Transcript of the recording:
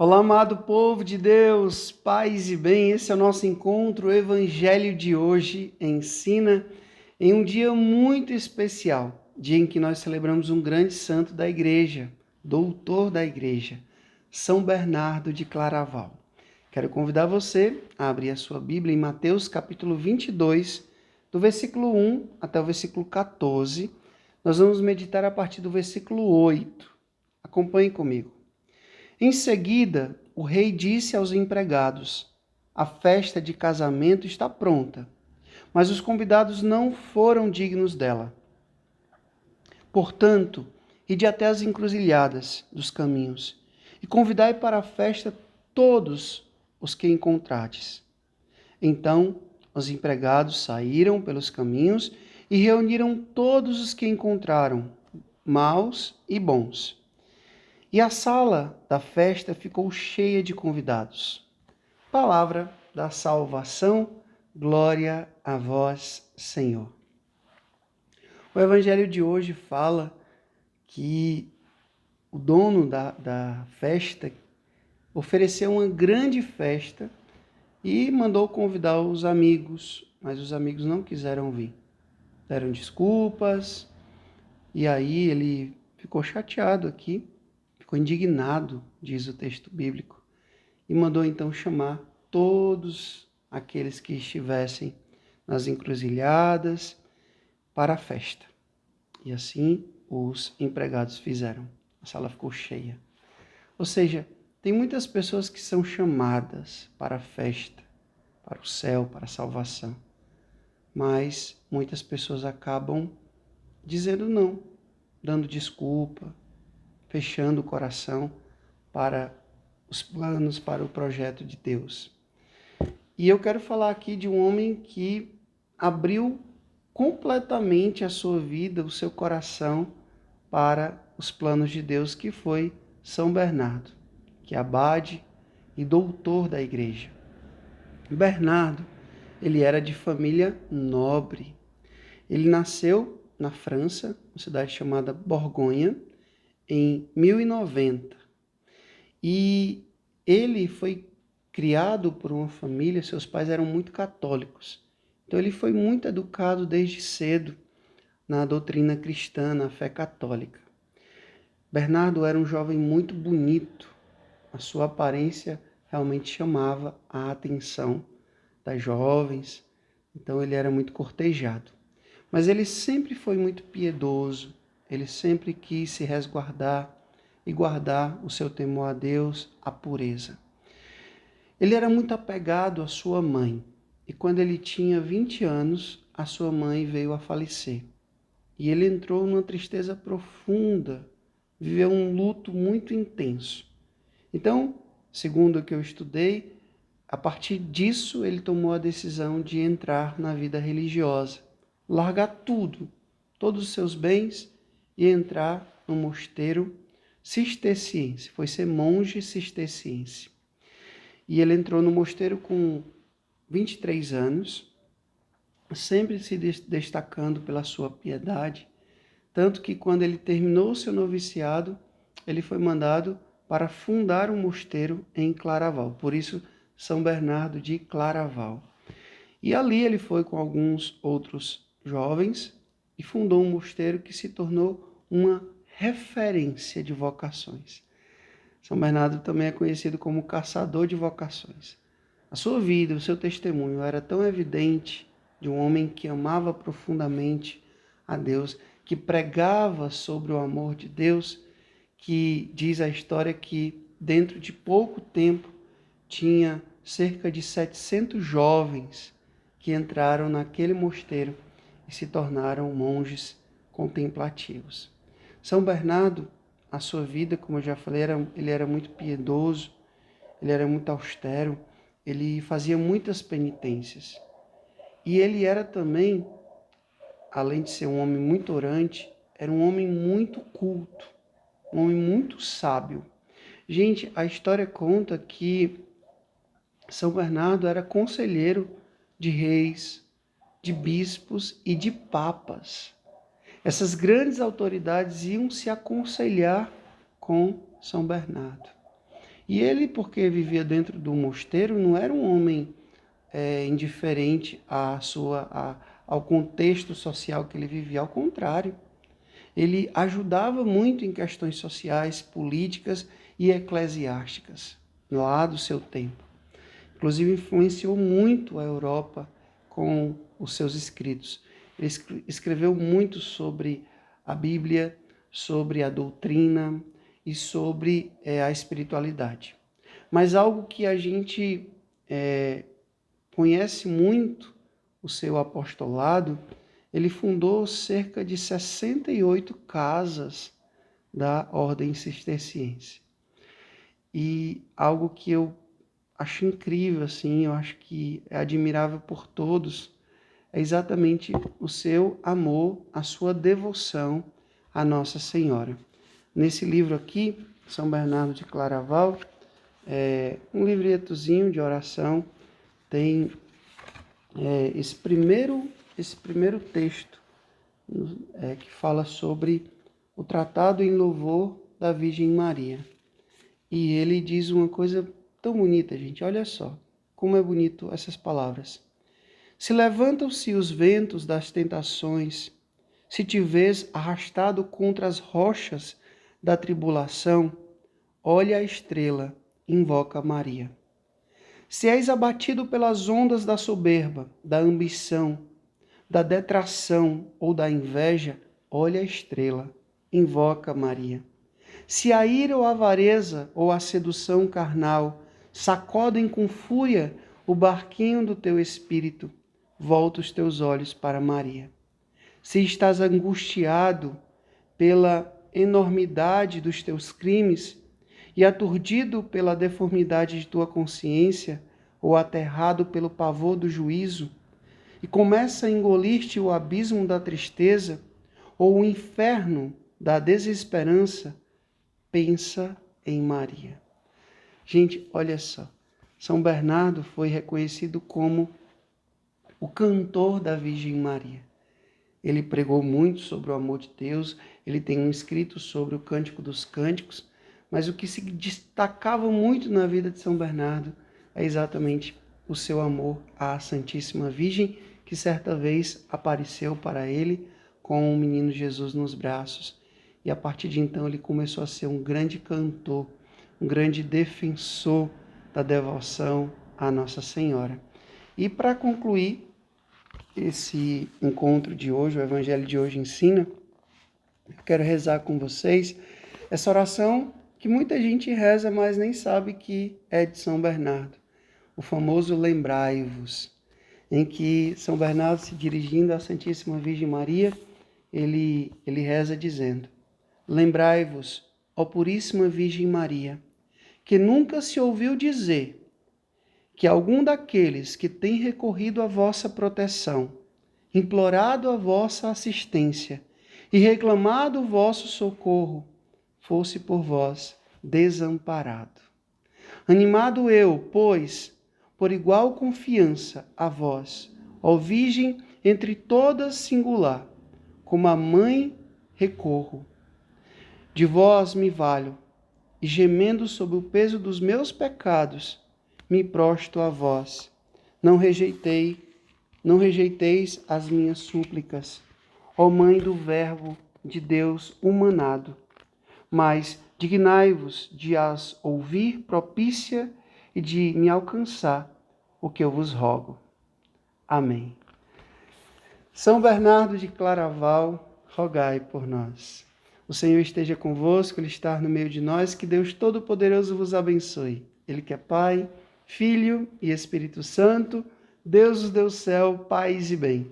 Olá, amado povo de Deus, paz e bem, esse é o nosso encontro. O Evangelho de hoje ensina em um dia muito especial, dia em que nós celebramos um grande santo da igreja, doutor da igreja, São Bernardo de Claraval. Quero convidar você a abrir a sua Bíblia em Mateus capítulo 22, do versículo 1 até o versículo 14. Nós vamos meditar a partir do versículo 8. Acompanhe comigo. Em seguida, o rei disse aos empregados: a festa de casamento está pronta, mas os convidados não foram dignos dela. Portanto, ide até as encruzilhadas dos caminhos e convidai para a festa todos os que encontrardes. Então, os empregados saíram pelos caminhos e reuniram todos os que encontraram, maus e bons. E a sala da festa ficou cheia de convidados. Palavra da salvação, glória a vós, Senhor. O evangelho de hoje fala que o dono da festa ofereceu uma grande festa e mandou convidar os amigos, mas os amigos não quiseram vir. Deram desculpas e aí ele ficou chateado aqui. Ficou indignado, diz o texto bíblico, e mandou então chamar todos aqueles que estivessem nas encruzilhadas para a festa. E assim os empregados fizeram. A sala ficou cheia. Ou seja, tem muitas pessoas que são chamadas para a festa, para o céu, para a salvação. Mas muitas pessoas acabam dizendo não, dando desculpa, fechando o coração para os planos, para o projeto de Deus. E eu quero falar aqui de um homem que abriu completamente a sua vida, o seu coração para os planos de Deus, que foi São Bernardo, que é abade e doutor da igreja. Bernardo, ele era de família nobre. Ele nasceu na França, uma cidade chamada Borgonha, em 1090. E ele foi criado por uma família, seus pais eram muito católicos. Então ele foi muito educado desde cedo na doutrina cristã, na fé católica. Bernardo era um jovem muito bonito. A sua aparência realmente chamava a atenção das jovens. Então ele era muito cortejado. Mas ele sempre foi muito piedoso. Ele sempre quis se resguardar e guardar o seu temor a Deus, a pureza. Ele era muito apegado à sua mãe, e quando ele tinha 20 anos, a sua mãe veio a falecer. E ele entrou numa tristeza profunda, viveu um luto muito intenso. Então, segundo o que eu estudei, a partir disso ele tomou a decisão de entrar na vida religiosa, largar tudo, todos os seus bens, e entrar no mosteiro cisterciense, foi ser monge cisterciense. E ele entrou no mosteiro com 23 anos, sempre se destacando pela sua piedade, tanto que quando ele terminou o seu noviciado, ele foi mandado para fundar um mosteiro em Claraval, por isso São Bernardo de Claraval. E ali ele foi com alguns outros jovens e fundou um mosteiro que se tornou uma referência de vocações. São Bernardo também é conhecido como caçador de vocações. A sua vida, o seu testemunho era tão evidente de um homem que amava profundamente a Deus, que pregava sobre o amor de Deus, que diz a história que dentro de pouco tempo tinha cerca de 700 jovens que entraram naquele mosteiro e se tornaram monges contemplativos. São Bernardo, a sua vida, como eu já falei, ele era muito piedoso, ele era muito austero, ele fazia muitas penitências. E ele era também, além de ser um homem muito orante, era um homem muito culto, um homem muito sábio. Gente, a história conta que São Bernardo era conselheiro de reis, de bispos e de papas. Essas grandes autoridades iam se aconselhar com São Bernardo. E ele, porque vivia dentro do mosteiro, não era um homem indiferente ao contexto social que ele vivia. Ao contrário, ele ajudava muito em questões sociais, políticas e eclesiásticas lá do seu tempo. Inclusive, influenciou muito a Europa com os seus escritos. Ele escreveu muito sobre a Bíblia, sobre a doutrina e sobre a espiritualidade. Mas algo que a gente conhece muito o seu apostolado, ele fundou cerca de 68 casas da ordem cisterciense. E algo que eu acho incrível, assim, eu acho que é admirável por todos, é exatamente o seu amor, a sua devoção à Nossa Senhora. Nesse livro aqui, São Bernardo de Claraval, um livretozinho de oração, tem esse primeiro texto que fala sobre o tratado em louvor da Virgem Maria. E ele diz uma coisa tão bonita, gente. Olha só como é bonito essas palavras. Se levantam-se os ventos das tentações, se te vês arrastado contra as rochas da tribulação, olha a estrela, invoca Maria. Se és abatido pelas ondas da soberba, da ambição, da detração ou da inveja, olha a estrela, invoca Maria. Se a ira ou a avareza ou a sedução carnal sacodem com fúria o barquinho do teu espírito, volta os teus olhos para Maria. Se estás angustiado pela enormidade dos teus crimes e aturdido pela deformidade de tua consciência ou aterrado pelo pavor do juízo, e começa a engolir-te o abismo da tristeza ou o inferno da desesperança, pensa em Maria. Gente, olha só. São Bernardo foi reconhecido como o cantor da Virgem Maria. Ele pregou muito sobre o amor de Deus, ele tem um escrito sobre o Cântico dos Cânticos, mas o que se destacava muito na vida de São Bernardo é exatamente o seu amor à Santíssima Virgem, que certa vez apareceu para ele com o menino Jesus nos braços. E a partir de então ele começou a ser um grande cantor, um grande defensor da devoção à Nossa Senhora. E para concluir esse encontro de hoje, o Evangelho de hoje ensina, eu quero rezar com vocês essa oração que muita gente reza, mas nem sabe que é de São Bernardo. O famoso lembrai-vos, em que São Bernardo, se dirigindo à Santíssima Virgem Maria, ele reza dizendo: lembrai-vos, ó Puríssima Virgem Maria, que nunca se ouviu dizer que algum daqueles que tem recorrido à vossa proteção, implorado a vossa assistência e reclamado o vosso socorro, fosse por vós desamparado. Animado eu, pois, por igual confiança a vós, ó Virgem entre todas singular, como a mãe recorro. De vós me valho, e gemendo sob o peso dos meus pecados, me prostro a vós. Não rejeiteis as minhas súplicas, ó Mãe do Verbo de Deus humanado, mas dignai-vos de as ouvir propícia e de me alcançar o que eu vos rogo. Amém. São Bernardo de Claraval, rogai por nós. O Senhor esteja convosco, Ele está no meio de nós, que Deus Todo-Poderoso vos abençoe. Ele que é Pai, Filho e Espírito Santo, Deus do céu, paz e bem.